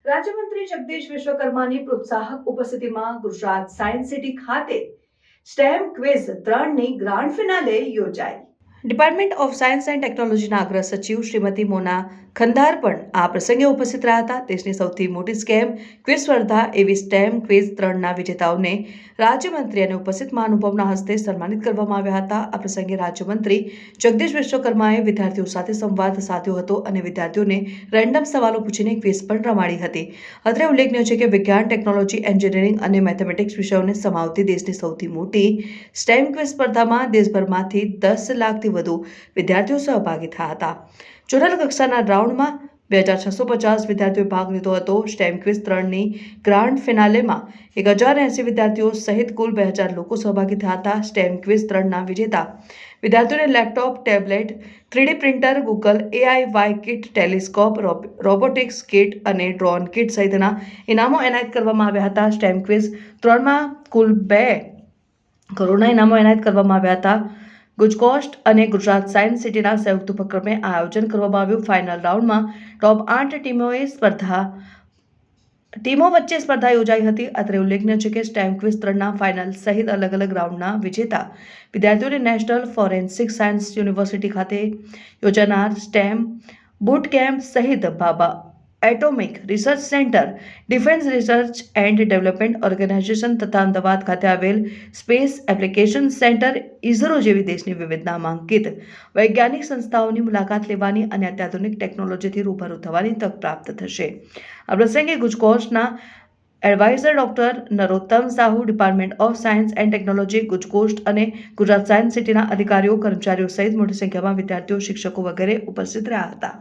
રાજ્યમંત્રી જગદીશ વિશ્વકર્માની પ્રોત્સાહક ઉપસ્થિતિમાં ગુજરાત સાયન્સ સિટી ખાતે સ્ટેમ ક્વિઝ 3ની ગ્રાન્ડ ફિનાલે યોજાઈ. ડિપાર્ટમેન્ટ ઓફ સાયન્સ એન્ડ ટેકનોલોજીના અગ્ર સચિવ શ્રીમતી મોના ખંધાર પણ આ પ્રસંગે ઉપસ્થિત રહ્યા હતા. દેશની સૌથી મોટી સ્કેમ ક્વિઝ સ્પર્ધા એવી સ્ટેમ ક્વિઝ 3ના વિજેતાઓને રાજ્યમંત્રી અને ઉપસ્થિત મહાનુભાવોના હસ્તે સન્માનિત કરવામાં આવ્યા હતા. આ પ્રસંગે રાજ્યમંત્રી જગદીશ વિશ્વકર્માએ વિદ્યાર્થીઓ સાથે સંવાદ સાધ્યો હતો અને વિદ્યાર્થીઓને રેન્ડમ સવાલો પૂછીને ક્વિઝ પણ રમાડી હતી. અત્રે ઉલ્લેખનીય છે કે વિજ્ઞાન, ટેકનોલોજી, એન્જિનિયરિંગ અને મેથેમેટિક્સ વિષયોને સમાવતી દેશની સૌથી મોટી સ્ટેમ ક્વિઝ સ્પર્ધામાં દેશભરમાંથી 10 લાખથી વધુ વિદ્યાર્થીઓ સહભાગી થયા હતા. જોનલ કક્ષાના રાઉન્ડમાં 2650 વિદ્યાર્થીઓએ ભાગ લીધો હતો. સ્ટેમ ક્વિઝ 3ની ગ્રાન્ડ ફિનાલેમાં 1080 વિદ્યાર્થીઓ સહિત કુલ 2000 લોકો સહભાગી થયા હતા. સ્ટેમ ક્વિઝ 3ના વિજેતા વિદ્યાર્થીઓને laptop, tablet, 3D printer, Google AI kit, telescope, robotics kit અને ડ્રોન કિટ સહિતના ઇનામો એનાયત કરવામાં આવ્યા હતા. સ્ટેમ ક્વિઝ 3માં કુલ 2 કરોડના ઇનામો એનાયત કરવામાં આવ્યા હતા. ગુજકોસ્ટ અને ગુજરાત સાયન્સ સિટીના સંયુક્ત ઉપક્રમે આ આયોજન કરવામાં આવ્યું. ફાઇનલ રાઉન્ડમાં ટોપ 8 ટીમો વચ્ચે સ્પર્ધા યોજાઈ હતી. અત્રે ઉલ્લેખનીય છે કે સ્ટેમ ક્વિઝ 3ના ફાઇનલ સહિત અલગ અલગ રાઉન્ડના વિજેતા વિદ્યાર્થીઓને નેશનલ ફોરેન્સિક સાયન્સ યુનિવર્સિટી ખાતે યોજાનાર સ્ટેમ બુટ કેમ્પ સહિત Bhabha atomic research centre, defence research and development organisation તથા અમદાવાદ ખાતે આવેલ સ્પેસ એપ્લિકેશન સેન્ટર ઇઝરો જેવી દેશની વિવિધ નામાંકિત વૈજ્ઞાનિક સંસ્થાઓની મુલાકાત લેવાની અને અત્યાધુનિક ટેકનોલોજીથી રૂબરૂ થવાની તક પ્રાપ્ત થશે. આ પ્રસંગે ગુજકોસ્ટના adviser doctor Narottam Sahu, department of science and technology, ગુજકોસ્ટ અને ગુજરાત સાયન્સ સિટીના અધિકારીઓ, કર્મચારીઓ સહિત મોટી સંખ્યામાં વિદ્યાર્થીઓ, શિક્ષકો વગેરે ઉપસ્થિત રહ્યા હતા.